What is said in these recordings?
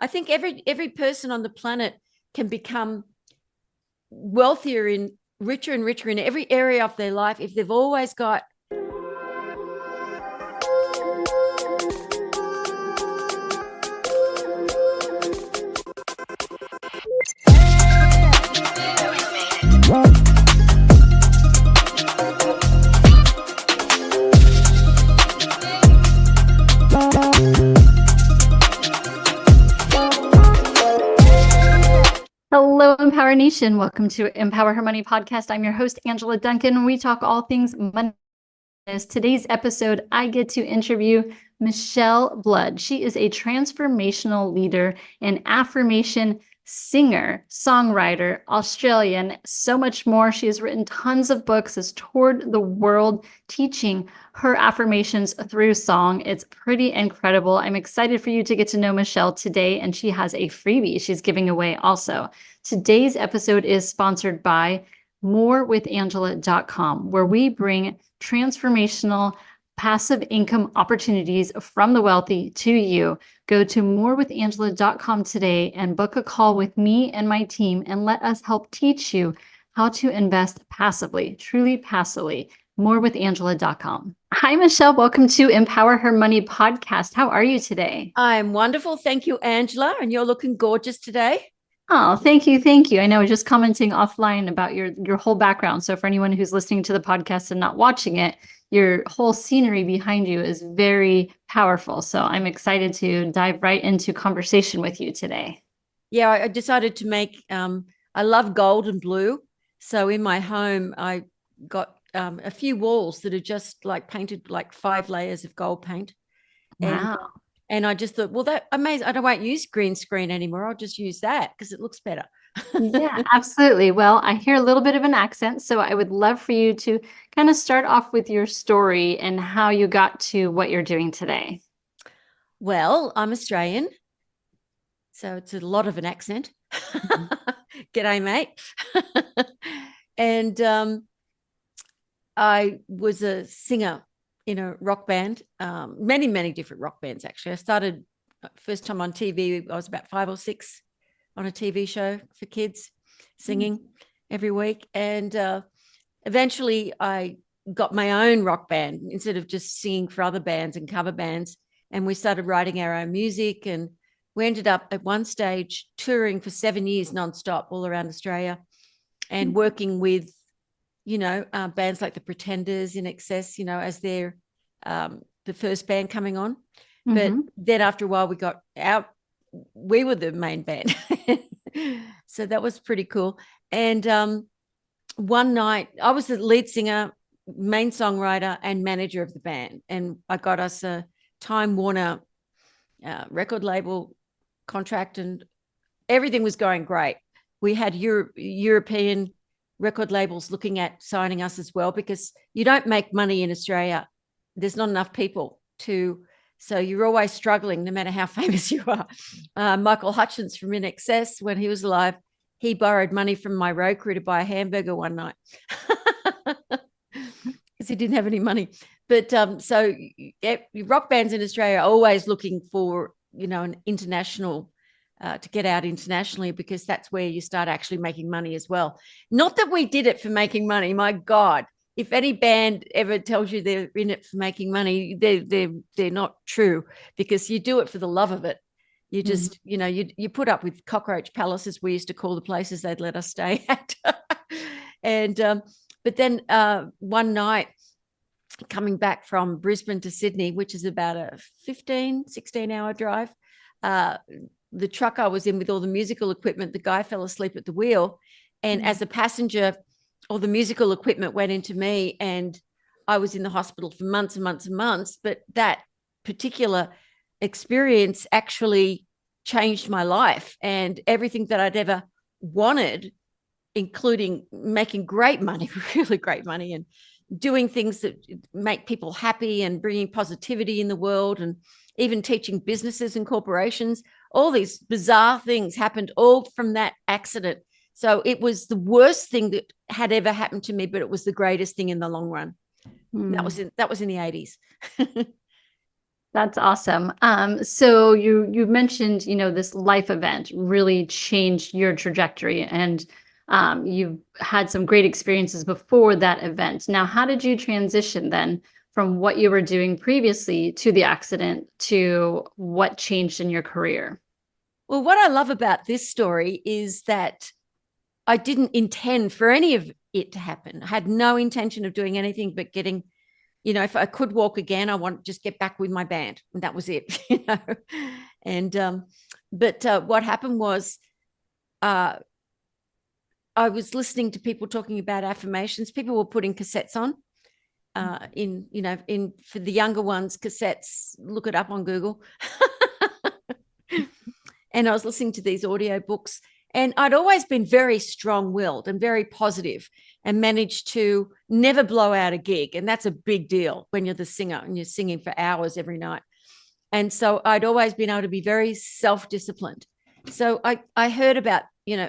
I think every person on the planet can become wealthier and richer in every area of their life if they've always got Hello, Empower Nation. Welcome to Empower Her Money podcast. I'm your host, Angela Duncan. We talk all things money. Today's episode, I get to interview Michele Blood. She is a transformational leader and affirmation singer, songwriter, Australian, so much more. She has written tons of books, has toured the world teaching her affirmations through song. It's pretty incredible. I'm excited for you to get to know Michele today, and she has a freebie she's giving away also. Today's episode is sponsored by morewithangela.com, where we bring transformational passive income opportunities from the wealthy to you. Go to morewithangela.com today and book a call with me and my team and let us help teach you how to invest passively, truly passively. Morewithangela.com. Hi, Michele. Welcome to Empower Her Money podcast. How are you today? I'm wonderful. Thank you, Angela. And you're looking gorgeous today. Oh, thank you. Thank you. I know, just commenting offline about your whole background. So for anyone who's listening to the podcast and not watching it, your whole scenery behind you is very powerful. So I'm excited to dive right into conversation with you today. Yeah, I decided to make, I love gold and blue. So in my home, I got a few walls that are just like painted like 5 layers of gold paint. Wow. And I just thought, well, that amazing. I won't use green screen anymore. I'll just use that because it looks better. Yeah, absolutely. Well, I hear a little bit of an accent, so I would love for you to kind of start off with your story and how you got to what you're doing today. Well, I'm Australian, so it's a lot of an accent. G'day, mate. And I was a singer in a rock band, many different rock bands, actually. I started first time on TV, I was about 5 or 6 on a TV show for kids, singing every week. And eventually I got my own rock band instead of just singing for other bands and cover bands. And we started writing our own music. And we ended up at one stage touring for 7 years nonstop all around Australia and working with, bands like the Pretenders, In Excess, as their the first band coming on. But then after a while we got out, we were the main band. So that was pretty cool. And one night I was the lead singer, main songwriter and manager of the band. And I got us a Time Warner record label contract and everything was going great. We had European record labels looking at signing us as well because you don't make money in Australia. There's not enough people so you're always struggling no matter how famous you are. Michael Hutchence from In Excess, when he was alive, he borrowed money from my road crew to buy a hamburger one night because he didn't have any money. But so rock bands in Australia are always looking for, an international to get out internationally because that's where you start actually making money as well. Not that we did it for making money. My God, if any band ever tells you they're in it for making money, they're not true because you do it for the love of it. You just, you put up with cockroach palaces, we used to call the places they'd let us stay at. And but then one night coming back from Brisbane to Sydney, which is about a 16-hour drive, the truck I was in with all the musical equipment, the guy fell asleep at the wheel. And as a passenger, all the musical equipment went into me and I was in the hospital for months and months and months. But that particular experience actually changed my life and everything that I'd ever wanted, including making great money, really great money, and doing things that make people happy and bringing positivity in the world and even teaching businesses and corporations. All these bizarre things happened all from that accident. So it was the worst thing that had ever happened to me, but it was the greatest thing in the long run. That was in the 80s. That's awesome. So you mentioned, this life event really changed your trajectory, and you've had some great experiences before that event. Now, how did you transition then from what you were doing previously to the accident to what changed in your career? Well, what I love about this story is that I didn't intend for any of it to happen. I had no intention of doing anything but getting, if I could walk again, I want to just get back with my band. And that was it, And, what happened was I was listening to people talking about affirmations. People were putting cassettes on for the younger ones, cassettes, look it up on Google. And I was listening to these audio books, and I'd always been very strong-willed and very positive and managed to never blow out a gig. And that's a big deal when you're the singer and you're singing for hours every night. And so I'd always been able to be very self-disciplined. So I heard about,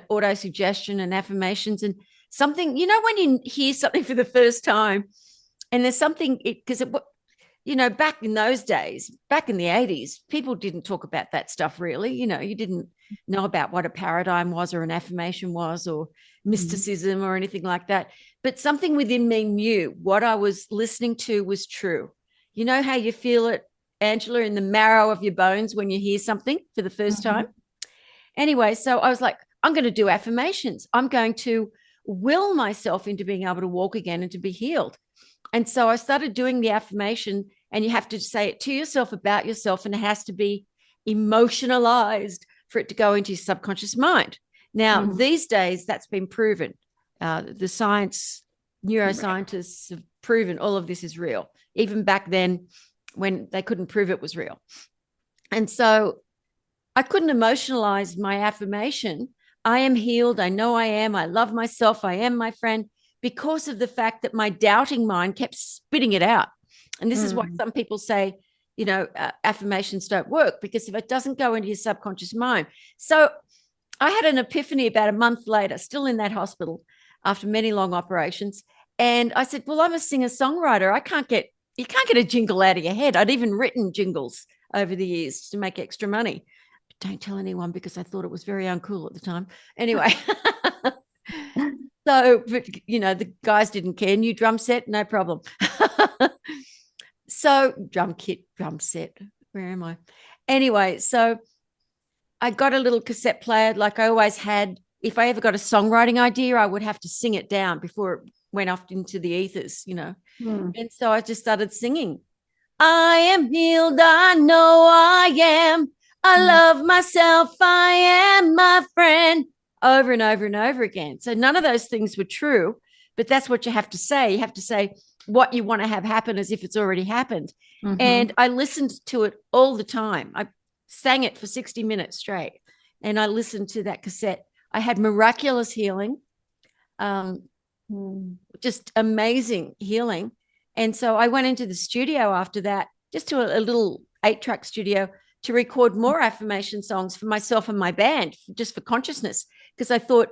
auto-suggestion and affirmations and something, when you hear something for the first time and there's something, because back in those days, back in the 80s, people didn't talk about that stuff really. You didn't know about what a paradigm was or an affirmation was or mysticism or anything like that. But something within me knew what I was listening to was true. You know how you feel it, Angela, in the marrow of your bones when you hear something for the first time? Anyway, so I was like, I'm going to do affirmations. I'm going to will myself into being able to walk again and to be healed. And so I started doing the affirmation, and you have to say it to yourself about yourself, and it has to be emotionalized for it to go into your subconscious mind. Now, these days, that's been proven. The neuroscientists have proven all of this is real, even back then when they couldn't prove it was real. And so I couldn't emotionalize my affirmation. I am healed. I know I am. I love myself. I am my friend, because of the fact that my doubting mind kept spitting it out. And this is why some people say, affirmations don't work, because if it doesn't go into your subconscious mind. So I had an epiphany about a month later, still in that hospital after many long operations. And I said, well, I'm a singer-songwriter. You can't get a jingle out of your head. I'd even written jingles over the years to make extra money. But don't tell anyone, because I thought it was very uncool at the time. Anyway. So, the guys didn't care. New drum set, no problem. So drum kit, drum set, where am I? Anyway, so I got a little cassette player like I always had. If I ever got a songwriting idea, I would have to sing it down before it went off into the ethers, And so I just started singing. I am healed, I know I am. I love myself, I am my friend. Over and over and over again. So none of those things were true, but that's what you have to say. You have to say what you want to have happen as if it's already happened. And I listened to it all the time. I sang it for 60 minutes straight, and I listened to that cassette. I had miraculous healing, just amazing healing. And so I went into the studio after that, just to a little 8-track studio, to record more affirmation songs for myself and my band, just for consciousness. Because I thought,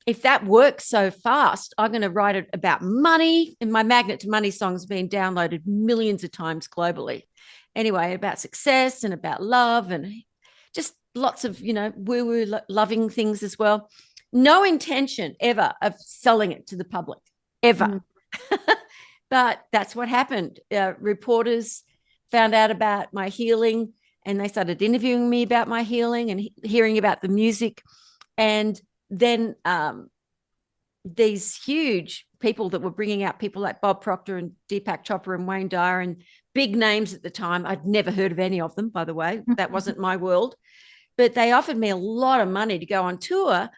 if that works so fast, I'm going to write it about money. And my Magnet to Money song's been downloaded millions of times globally. Anyway, about success and about love and just lots of, woo-woo loving things as well. No intention ever of selling it to the public, ever. But that's what happened. Reporters found out about my healing, and they started interviewing me about my healing and hearing about the music. And then these huge people that were bringing out people like Bob Proctor and Deepak Chopra and Wayne Dyer, and big names at the time. I'd never heard of any of them, by the way. That wasn't my world. But they offered me a lot of money to go on tour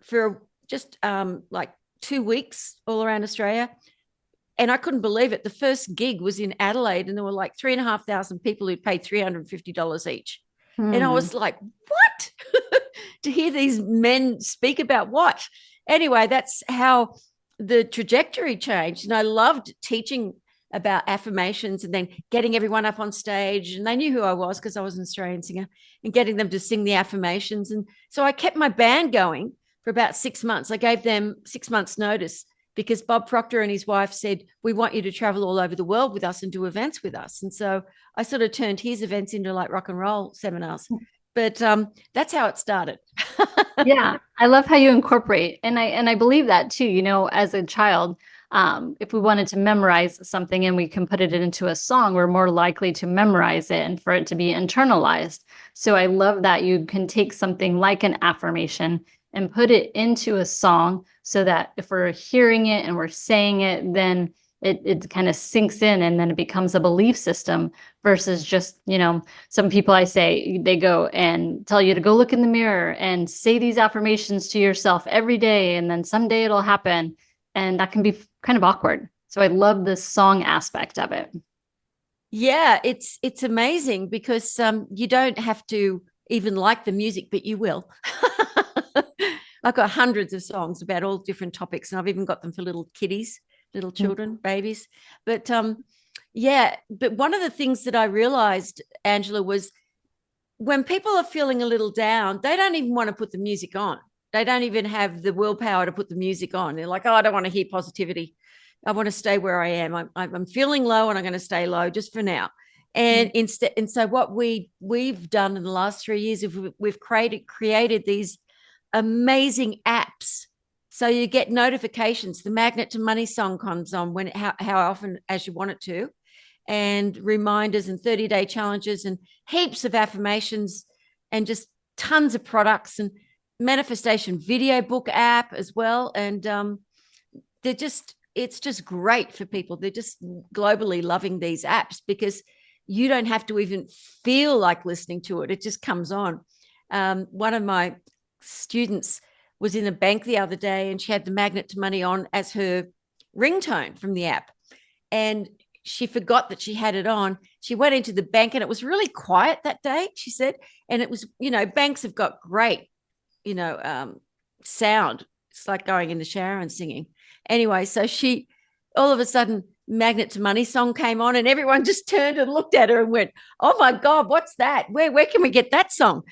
for just like 2 weeks all around Australia. And I couldn't believe it. The first gig was in Adelaide, and there were like 3,500 people who paid $350 each. And I was like, what? To hear these men speak about what? Anyway, that's how the trajectory changed. And I loved teaching about affirmations and then getting everyone up on stage. And they knew who I was because I was an Australian singer, and getting them to sing the affirmations. And so I kept my band going for about 6 months. I gave them 6 months notice because Bob Proctor and his wife said, we want you to travel all over the world with us and do events with us. And so I sort of turned his events into like rock and roll seminars. But that's how it started. Yeah, I love how you incorporate, and I believe that too. You know, as a child, if we wanted to memorize something and we can put it into a song, we're more likely to memorize it and for it to be internalized. So I love that you can take something like an affirmation and put it into a song so that if we're hearing it and we're saying it, then it kind of sinks in and then it becomes a belief system versus just, you know, some people I say they go and tell you to go look in the mirror and say these affirmations to yourself every day. And then someday it'll happen. And that can be kind of awkward. So I love the song aspect of it. Yeah, it's amazing because you don't have to even like the music, but you will. I've got hundreds of songs about all different topics, and I've even got them for little kiddies, little children, babies. But yeah, but one of the things that I realized, Angela, was when people are feeling a little down, they don't even want to put the music on. They don't even have the willpower to put the music on. They're like, oh, I don't want to hear positivity. I want to stay where I am. I'm feeling low and I'm going to stay low just for now. And instead, and so what we've done in the last 3 years is we've created these amazing apps. So you get notifications. The Magnet to Money song comes on when how often as you want it to, and reminders and 30-day challenges and heaps of affirmations and just tons of products and manifestation video book app as well. And it's just great for people. They're just globally loving these apps because you don't have to even feel like listening to it. It just comes on. One of my students was in a bank the other day and she had the Magnet to Money on as her ringtone from the app. And she forgot that she had it on. She went into the bank and it was really quiet that day, she said. And it was, you know, banks have got great, you know, sound. It's like going in the shower and singing. Anyway, so she, all of a sudden, Magnet to Money song came on and everyone just turned and looked at her and went, oh my God, what's that? Where can we get that song?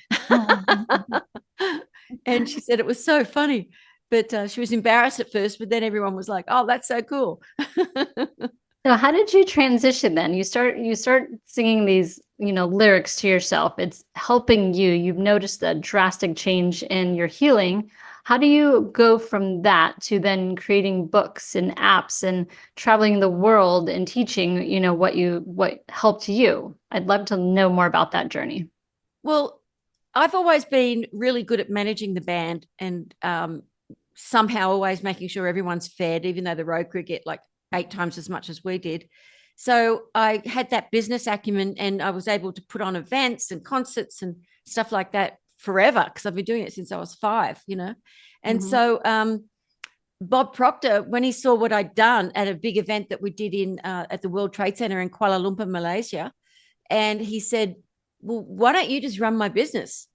And she said it was so funny, but she was embarrassed at first, but then everyone was like, oh, that's so cool. So how did you transition then? You start singing these, you know, lyrics to yourself. It's helping you. You've noticed a drastic change in your healing. How do you go from that to then creating books and apps and traveling the world and teaching, you know, what helped you? I'd love to know more about that journey. Well, I've always been really good at managing the band and somehow always making sure everyone's fed, even though the road crew get like 8 times as much as we did. So I had that business acumen and I was able to put on events and concerts and stuff like that forever because I've been doing it since I was 5, you know. And so Bob Proctor, when he saw what I'd done at a big event that we did in at the World Trade Center in Kuala Lumpur, Malaysia, and he said, well, why don't you just run my business?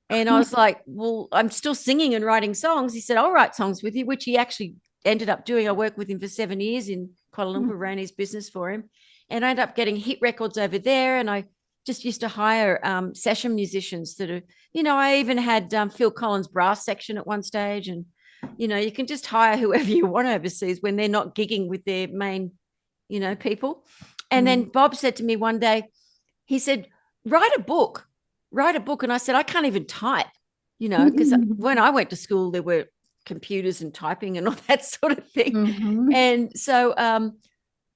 And I was like, well, I'm still singing and writing songs. He said, I'll write songs with you, which he actually ended up doing. I worked with him for 7 years in Kuala Lumpur, ran his business for him. And I ended up getting hit records over there. And I just used to hire session musicians that are, you know, I even had Phil Collins' brass section at one stage. And, you know, you can just hire whoever you want overseas when they're not gigging with their main, you know, people. And then Bob said to me one day, he said, write a book. And I said, I can't even type, you know, because when I went to school, there were computers and typing and all that sort of thing. And so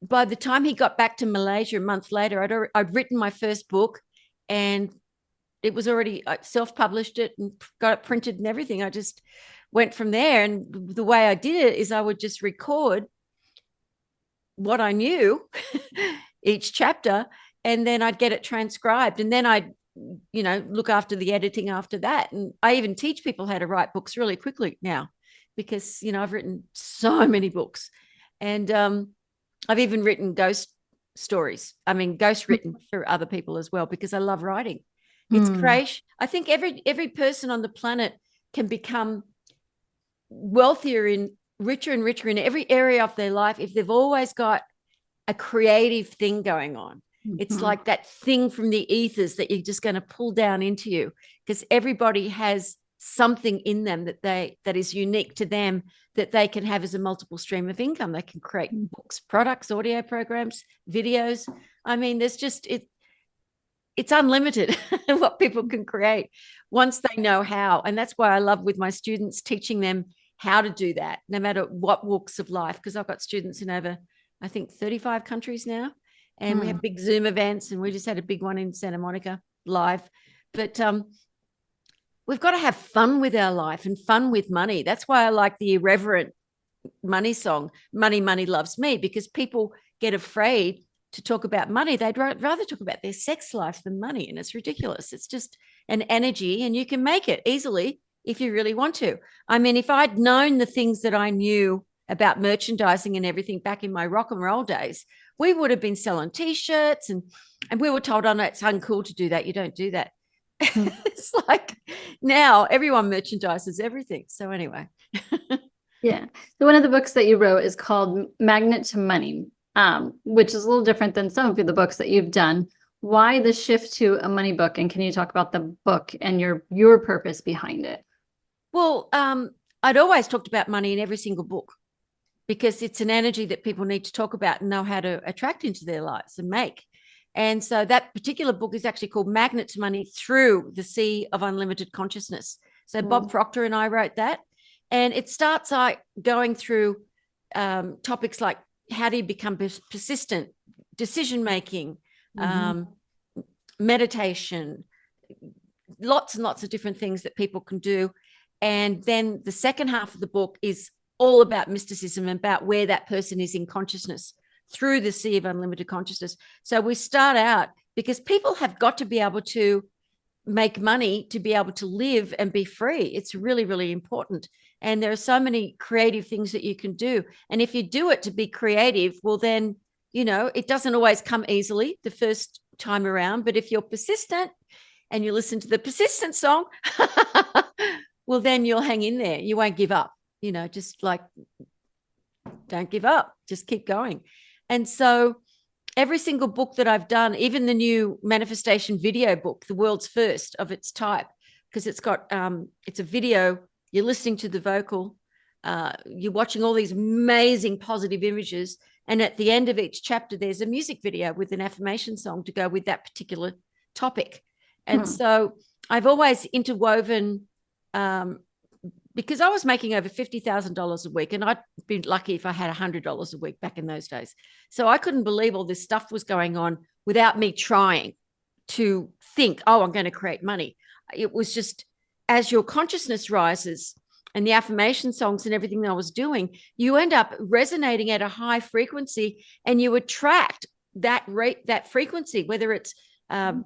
by the time he got back to Malaysia a month later, I'd written my first book and it was already, I self-published it and got it printed and everything. I just went from there. And the way I did it is I would just record what I knew each chapter, and then I'd get it transcribed, and then I'd, you know, look after the editing after that. And I even teach people how to write books really quickly now because, you know, I've written so many books, and I've even written ghost written for other people as well, because I love writing. It's great. I think every person on the planet can become wealthier and richer in every area of their life if they've always got a creative thing going on. It's like that thing from the ethers that you're just going to pull down into you, because everybody has something in them that is unique to them, that they can have as a multiple stream of income. They can create books, products, audio programs, videos. I mean, there's just it's unlimited what people can create once they know how. And that's why I love with my students teaching them how to do that, no matter what walks of life, because I've got students in over, I think, 35 countries now. And we have big Zoom events, and we just had a big one in Santa Monica live. But we've got to have fun with our life and fun with money. That's why I like the irreverent money song, Money, Money Loves Me, because people get afraid to talk about money. They'd rather talk about their sex life than money. And it's ridiculous. It's just an energy, and you can make it easily if you really want to. I mean, if I'd known the things that I knew about merchandising and everything back in my rock and roll days, we would have been selling T-shirts, and we were told, oh, no, it's uncool to do that. You don't do that. It's like now everyone merchandises everything. So anyway. Yeah. So one of the books that you wrote is called Magnet to Money, which is a little different than some of the books that you've done. Why the shift to a money book? And can you talk about the book and your purpose behind it? Well, I'd always talked about money in every single book, because it's an energy that people need to talk about and know how to attract into their lives and make. And so that particular book is actually called Magnet to Money Through the Sea of Unlimited Consciousness. So Bob Proctor and I wrote that. And it starts like going through topics like how do you become persistent, decision-making, meditation, lots and lots of different things that people can do. And then the second half of the book is all about mysticism, about where that person is in consciousness through the sea of unlimited consciousness. So we start out because people have got to be able to make money to be able to live and be free. It's really, really important. And there are so many creative things that you can do. And if you do it to be creative, well, then, you know, it doesn't always come easily the first time around. But if you're persistent and you listen to the persistent song, well, then you'll hang in there. You won't give up, you know, just like don't give up, just keep going. And so every single book that I've done, even the new manifestation video book, the world's first of its type, because it's got, it's a video, you're listening to the vocal, you're watching all these amazing positive images. And at the end of each chapter, there's a music video with an affirmation song to go with that particular topic. And so I've always interwoven, because I was making over $50,000 a week, and I'd been lucky if I had $100 a week back in those days. So I couldn't believe all this stuff was going on without me trying to think, oh, I'm going to create money. It was just as your consciousness rises and the affirmation songs and everything that I was doing, you end up resonating at a high frequency, and you attract that rate, that frequency, whether it's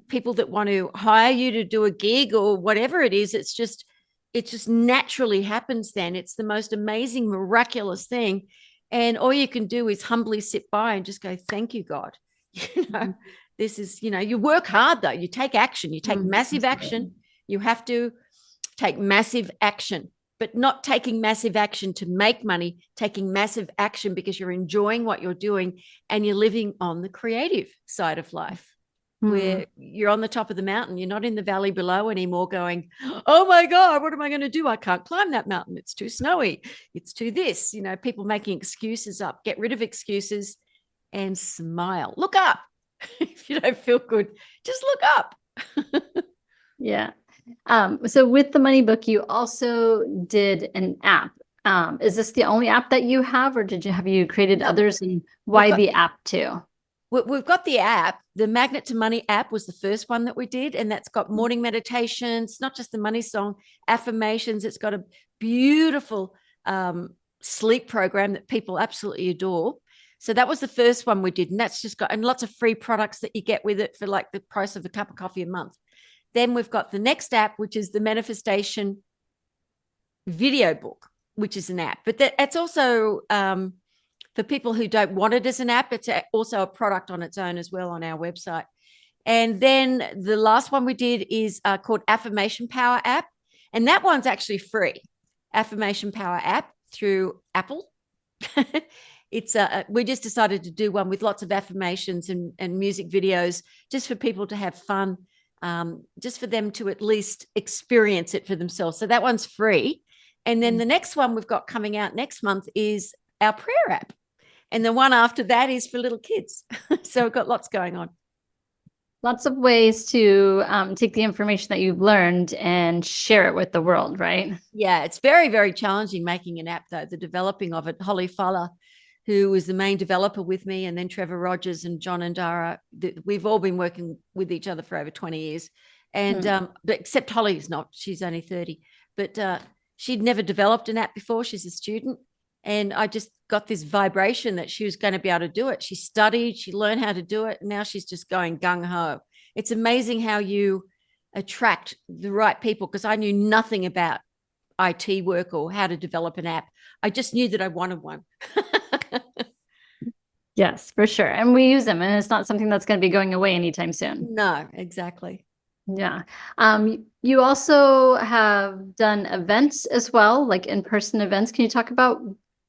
people that want to hire you to do a gig or whatever it is. It just naturally happens then. It's the most amazing, miraculous thing. And all you can do is humbly sit by and just go, thank you, God. You know, this is, you know, you work hard though. You take action, you take massive action. You have to take massive action, but not taking massive action to make money, taking massive action because you're enjoying what you're doing and you're living on the creative side of life. Where you're on the top of the mountain, you're not in the valley below anymore going, oh my God, what am I going to do? I can't climb that mountain. It's too snowy. It's too this, you know, people making excuses up. Get rid of excuses and smile. Look up. If you don't feel good, just look up. Yeah. So with the money book, you also did an app. Is this the only app that you have, or have you created others, and why the app too? We've got the app. The Magnet to Money app was the first one that we did, and that's got morning meditations, not just the money song, affirmations. It's got a beautiful sleep program that people absolutely adore. So that was the first one we did, and that's just got, and lots of free products that you get with it for like the price of a cup of coffee a month. Then we've got the next app, which is the manifestation video book, which is an app, but that's also for people who don't want it as an app. It's also a product on its own as well on our website. And then the last one we did is called Affirmation Power app. And that one's actually free. Affirmation Power app through Apple. It's we just decided to do one with lots of affirmations and music videos just for people to have fun just for them to at least experience it for themselves. So that one's free. And then the next one we've got coming out next month is our prayer app. And the one after that is for little kids. So we've got lots going on. Lots of ways to take the information that you've learned and share it with the world, right? Yeah, it's very, very challenging making an app, though, the developing of it. Holly Fuller, who was the main developer with me, and then Trevor Rogers and John and Dara, we've all been working with each other for over 20 years. And but except Holly's not, she's only 30. But she'd never developed an app before. She's a student. And I just got this vibration that she was going to be able to do it. She studied, she learned how to do it. And now she's just going gung ho. It's amazing how you attract the right people, because I knew nothing about IT work or how to develop an app. I just knew that I wanted one. Yes, for sure. And we use them, and it's not something that's going to be going away anytime soon. No, exactly. Yeah. You also have done events as well, like in-person events. Can you talk about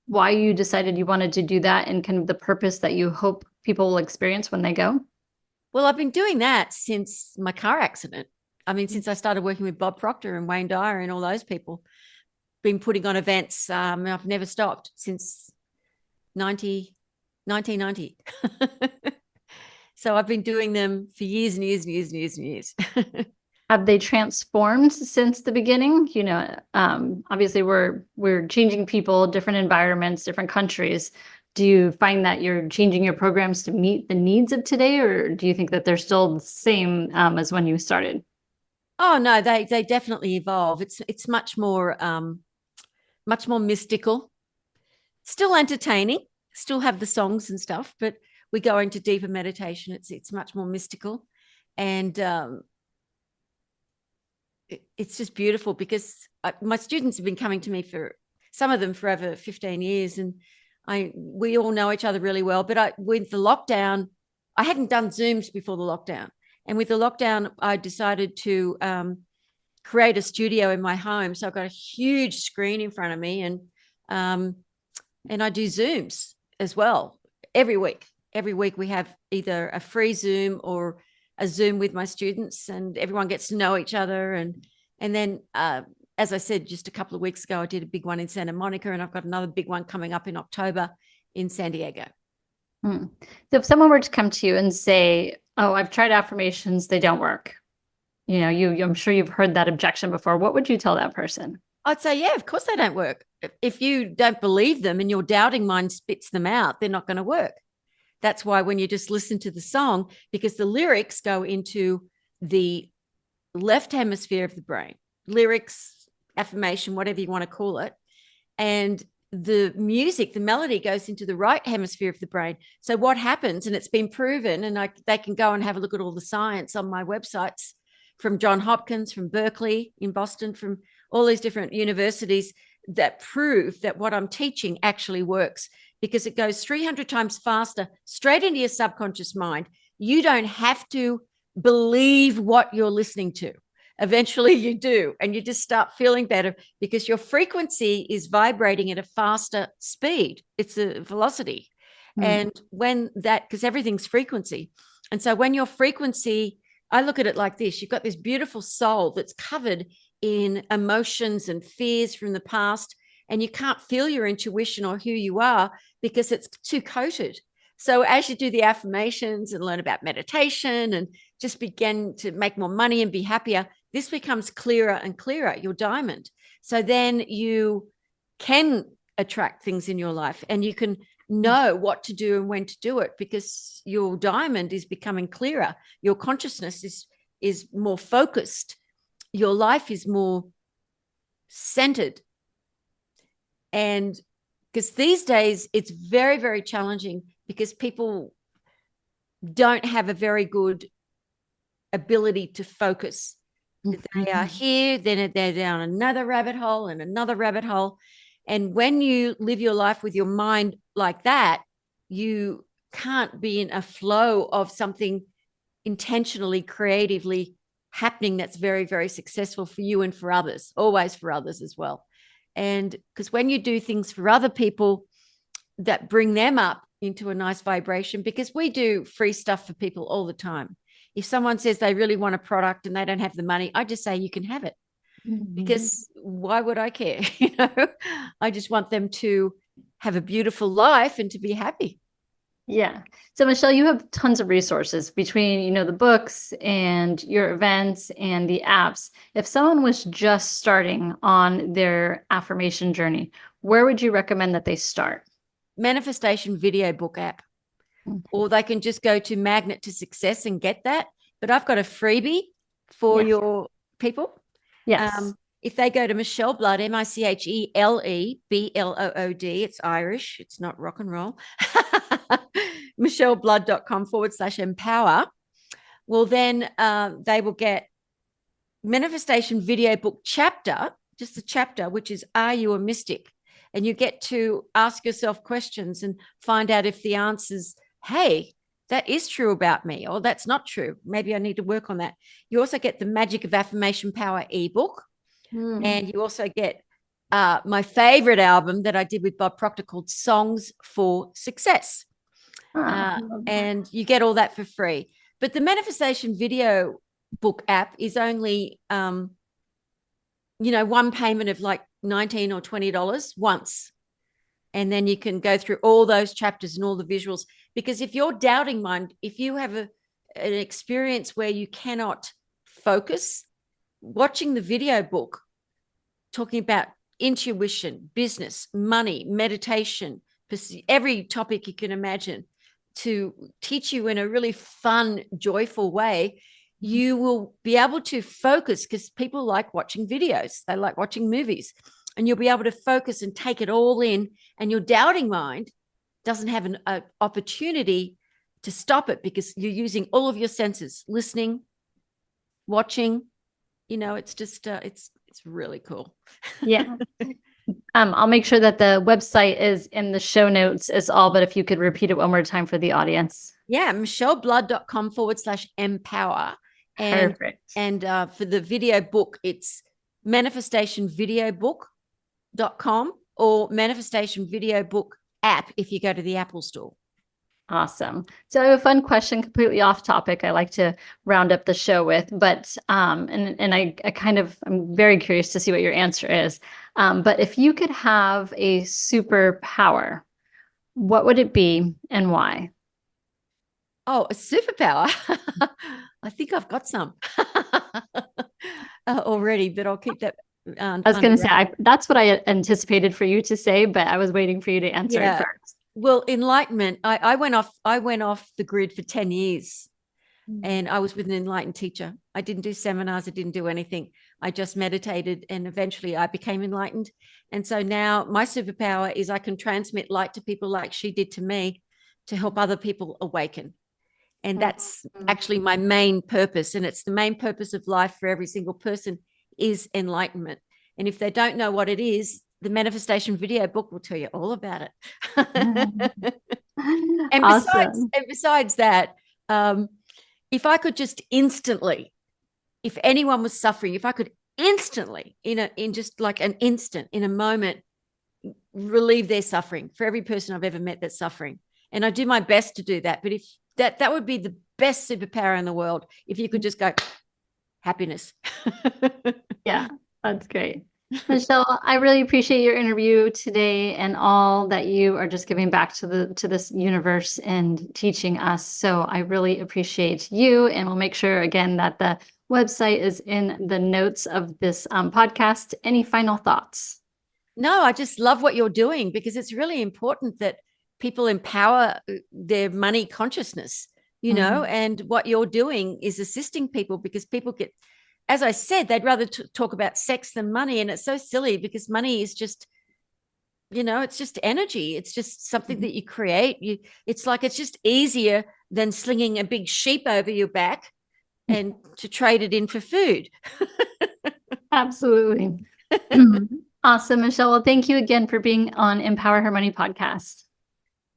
why you decided you wanted to do that and kind of the purpose that you hope people will experience when they go? Well, I've been doing that since my car accident. I mean, since I started working with Bob Proctor and Wayne Dyer and all those people, been putting on events. I've never stopped since 1990. So I've been doing them for years and years and years and years and years. Have they transformed since the beginning? You know, obviously we're changing people, different environments, different countries. Do you find that you're changing your programs to meet the needs of today, or do you think that they're still the same as when you started? Oh no, they definitely evolve. It's much more mystical, still entertaining, still have the songs and stuff, but we go into deeper meditation. It's much more mystical, and it's just beautiful, because my students have been coming to me, for some of them for over 15 years, and we all know each other really well. But with the lockdown, I hadn't done Zooms before the lockdown, and with the lockdown, I decided to create a studio in my home. So I've got a huge screen in front of me, and I do Zooms as well every week. Every week we have either a free Zoom or a Zoom with my students, and everyone gets to know each other. And then, as I said, just a couple of weeks ago, I did a big one in Santa Monica, and I've got another big one coming up in October in San Diego. So if someone were to come to you and say, "Oh, I've tried affirmations, they don't work," you know, I'm sure you've heard that objection before. What would you tell that person? I'd say, yeah, of course they don't work. If you don't believe them and your doubting mind spits them out, they're not going to work. That's why when you just listen to the song, because the lyrics go into the left hemisphere of the brain, lyrics, affirmation, whatever you want to call it. And the music, the melody goes into the right hemisphere of the brain. So what happens, and it's been proven, and they can go and have a look at all the science on my websites, from John Hopkins, from Berkeley in Boston, from all these different universities, that prove that what I'm teaching actually works, because it goes 300 times faster straight into your subconscious mind. You don't have to believe what you're listening to. Eventually you do, and you just start feeling better, because your frequency is vibrating at a faster speed. It's a velocity. And when that, because everything's frequency. And so when your frequency, I look at it like this: you've got this beautiful soul that's covered in emotions and fears from the past, and you can't feel your intuition or who you are because it's too coated. So as you do the affirmations and learn about meditation and just begin to make more money and be happier, this becomes clearer and clearer, your diamond. So then you can attract things in your life, and you can know what to do and when to do it, because your diamond is becoming clearer. Your consciousness is more focused. Your life is more centered. And because these days it's very, very challenging, because people don't have a very good ability to focus. They are here, then they're down another rabbit hole and another rabbit hole. And when you live your life with your mind like that, you can't be in a flow of something intentionally, creatively happening that's very, very successful for you and for others, always for others as well. And because when you do things for other people that bring them up into a nice vibration, because we do free stuff for people all the time. If someone says they really want a product and they don't have the money, I just say you can have it, because why would I care? I just want them to have a beautiful life and to be happy. Yeah. So Michele, you have tons of resources between, the books and your events and the apps. If someone was just starting on their affirmation journey, where would you recommend that they start? Manifestation video book app, or they can just go to Magnet to Success and get that. But I've got a freebie for your people. Yes. If they go to Michele Blood, MicheleBlood, it's Irish, it's not rock and roll, micheleblood.com/empower. Well, then they will get manifestation video book chapter, just a chapter, which is Are You a Mystic? And you get to ask yourself questions and find out if the answer's, hey, that is true about me, or that's not true. Maybe I need to work on that. You also get the Magic of Affirmation Power ebook. And you also get my favorite album that I did with Bob Proctor called Songs for Success. And you get all that for free. But the manifestation video book app is only, one payment of like $19 or $20 once. And then you can go through all those chapters and all the visuals. Because if you're doubting mind, if you have an experience where you cannot focus, watching the video book talking about intuition, business, money, meditation, every topic you can imagine, to teach you in a really fun, joyful way, you will be able to focus, because people like watching videos. They like watching movies, and you'll be able to focus and take it all in, and your doubting mind doesn't have an opportunity to stop it, because you're using all of your senses, listening, watching. It's just, it's really cool. Yeah. I'll make sure that the website is in the show notes as all, but if you could repeat it one more time for the audience. Yeah, micheleblood.com/empower. Perfect. And for the video book, it's manifestationvideobook.com or manifestation video book app if you go to the Apple Store. Awesome. So I have a fun question, completely off topic. I like to round up the show with, but I'm very curious to see what your answer is. But if you could have a superpower, what would it be and why? Oh, a superpower. I think I've got some already, but I'll keep that. I was going to say, that's what I anticipated for you to say, but I was waiting for you to answer it first. Well, enlightenment. I went off the grid for 10 years, and I was with an enlightened teacher. I didn't do seminars. I didn't do anything. I just meditated, and eventually I became enlightened. And so now my superpower is I can transmit light to people like she did to me, to help other people awaken. And that's actually my main purpose. And it's the main purpose of life for every single person, is enlightenment. And if they don't know what it is, the manifestation video book will tell you all about it. And awesome. besides that, if I could just instantly, if anyone was suffering, if I could instantly, in just like an instant, in a moment, relieve their suffering, for every person I've ever met that's suffering. And I do my best to do that. But if that would be the best superpower in the world, if you could just go, happiness. Yeah, that's great. Michele, I really appreciate your interview today and all that you are just giving back to this universe and teaching us. So I really appreciate you, and we'll make sure again that the website is in the notes of this podcast. Any final thoughts? No, I just love what you're doing, because it's really important that people empower their money consciousness, and what you're doing is assisting people, because people get, as I said, they'd rather talk about sex than money. And it's so silly, because money is just, it's just energy. It's just something that you create. It's just easier than slinging a big sheep over your back and to trade it in for food. Absolutely. Awesome, Michele. Well, thank you again for being on Empower Her Money podcast.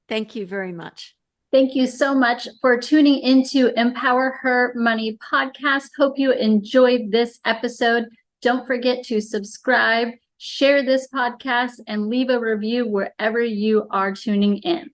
Thank you very much. Thank you so much for tuning into Empower Her Money podcast. Hope you enjoyed this episode. Don't forget to subscribe, share this podcast, and leave a review wherever you are tuning in.